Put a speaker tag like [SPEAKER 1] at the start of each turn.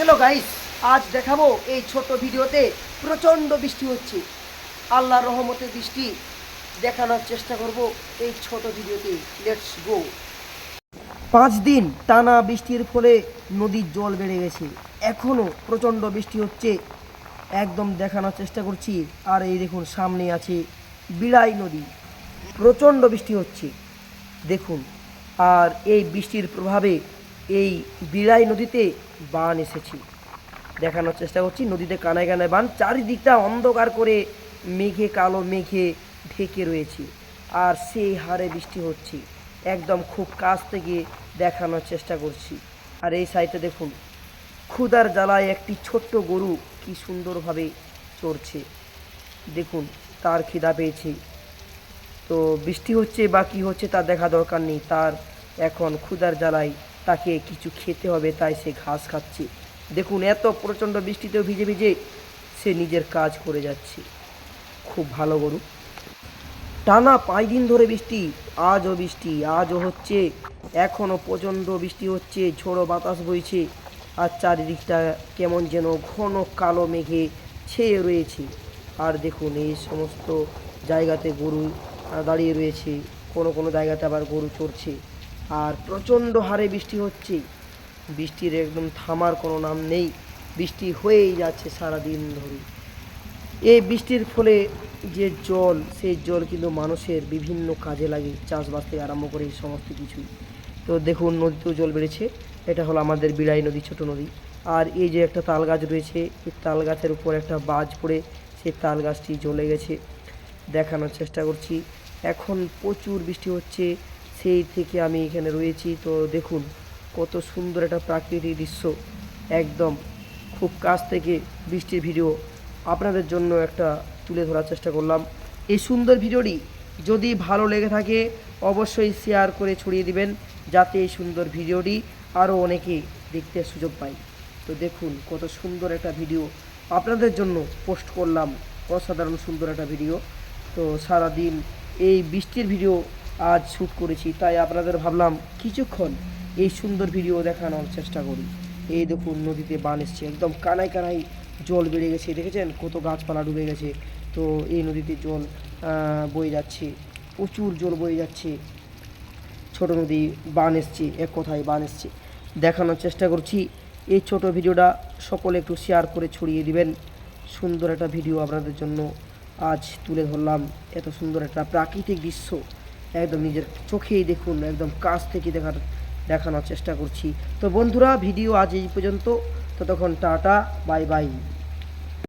[SPEAKER 1] Hello guys, আজ দেখাবো এই ছোট ভিডিওতে প্রচণ্ড বৃষ্টি হচ্ছে। আল্লাহর রহমতে বৃষ্টি দেখানোর চেষ্টা করব এই ছোট ভিডিওতে। Let's go. 5 দিন টানা বৃষ্টির ফলে নদীর জল বেড়ে গেছে। এখনও প্রচণ্ড বৃষ্টি হচ্ছে, একদম দেখানোর চেষ্টা করছি। আর এই দেখুন সামনে আছে বিড়াই নদী, প্রচণ্ড বৃষ্টি হচ্ছে দেখুন। আর এই বৃষ্টির প্রভাবে এই বিড়াই নদীতে বান এসেছে, দেখানোর চেষ্টা করছি। নদীতে কানায় কানায় বান, চারিদিকটা অন্ধকার করে মেঘে, কালো মেঘে ঢেকে রয়েছে। আর সেই হারে বৃষ্টি হচ্ছে, একদম খুব কাছ থেকে দেখানোর চেষ্টা করছি। আর এই সাইডে দেখুন, ক্ষুধার জ্বালায় একটি ছোট্ট গরু কি সুন্দরভাবে চড়ছে দেখুন, তার খিদা পেয়েছে। তো বৃষ্টি হচ্ছে বা কী হচ্ছে তা দেখা দরকার নেই, তার এখন ক্ষুধার জ্বালায় তাকে কিছু খেতে হবে, তাই সে ঘাস খাচ্ছে দেখুন। এত প্রচণ্ড বৃষ্টিতেও ভিজে ভিজে সে নিজের কাজ করে যাচ্ছে। খুব ভালো গরু। টানা 5 দিন ধরে বৃষ্টি, আজও হচ্ছে, এখনও প্রচণ্ড বৃষ্টি হচ্ছে, ঝোড়ো বাতাস বইছে। আর চারিদিকটা কেমন যেন ঘন কালো মেঘে ছেয়ে রয়েছে। আর দেখুন এই সমস্ত জায়গাতে গরু দাঁড়িয়ে রয়েছে, কোনো কোনো জায়গাতে আবার গরু চড়ছে। আর প্রচণ্ড হারে বৃষ্টি হচ্ছে, বৃষ্টির একদম থামার কোনো নাম নেই, বৃষ্টি হয়েই যাচ্ছে সারাদিন ধরে। এই বৃষ্টির ফলে যে জল, সেই জল কিন্তু মানুষের বিভিন্ন কাজে লাগে, চাষবাস থেকে আরম্ভ করে এই সমস্ত কিছুই। তো দেখুন নদীতেও জল বেড়েছে। এটা হলো আমাদের বিড়াই নদী, ছোট নদী। আর এই যে একটা তাল গাছ রয়েছে, এই তাল গাছের উপর একটা বাজ পড়ে সেই তাল গাছটি জ্বলে গেছে, দেখানোর চেষ্টা করছি। এখন প্রচুর বৃষ্টি হচ্ছে, সেই থেকে আমি এখানে রয়েছি। তো দেখুন কত সুন্দর একটা প্রাকৃতিক দৃশ্য, একদম খুব কাছ থেকে বৃষ্টির ভিডিও আপনাদের জন্য একটা তুলে ধরার চেষ্টা করলাম। এই সুন্দর ভিডিওটি যদি ভালো লেগে থাকে অবশ্যই শেয়ার করে ছড়িয়ে দিবেন, যাতে এই সুন্দর ভিডিওটি আরও অনেকে দেখতে সুযোগ পায়। তো দেখুন কত সুন্দর একটা ভিডিও আপনাদের জন্য পোস্ট করলাম, অসাধারণ সুন্দর একটা ভিডিও। তো সারাদিন এই বৃষ্টির ভিডিও আজ শ্যুট করেছি, তাই আপনাদের ভাবলাম কিছুক্ষণ এই সুন্দর ভিডিও দেখানোর চেষ্টা করি। এই দেখুন নদীতে বান এসছে, একদম কানায় কানায় জল বেড়ে গেছে, দেখেছেন কত গাছপালা ডুবে গেছে। তো এই নদীতে জল বয়ে যাচ্ছে, প্রচুর জল বয়ে যাচ্ছে। ছোট নদী, বান এসছে, এক কথায় বান এসছে, দেখানোর চেষ্টা করছি। এই ছোট ভিডিওটা সকলে একটু শেয়ার করে ছড়িয়ে দিবেন। সুন্দর একটা ভিডিও আপনাদের জন্য আজ তুলে ধরলাম, এত সুন্দর একটা প্রাকৃতিক দৃশ্য একদম নিজের চোখেই দেখুন, একদম কাছ থেকে দেখানোর চেষ্টা করছি। তো বন্ধুরা, ভিডিও আজ এই পর্যন্ত, ততক্ষণ টাটা, বাই বাই।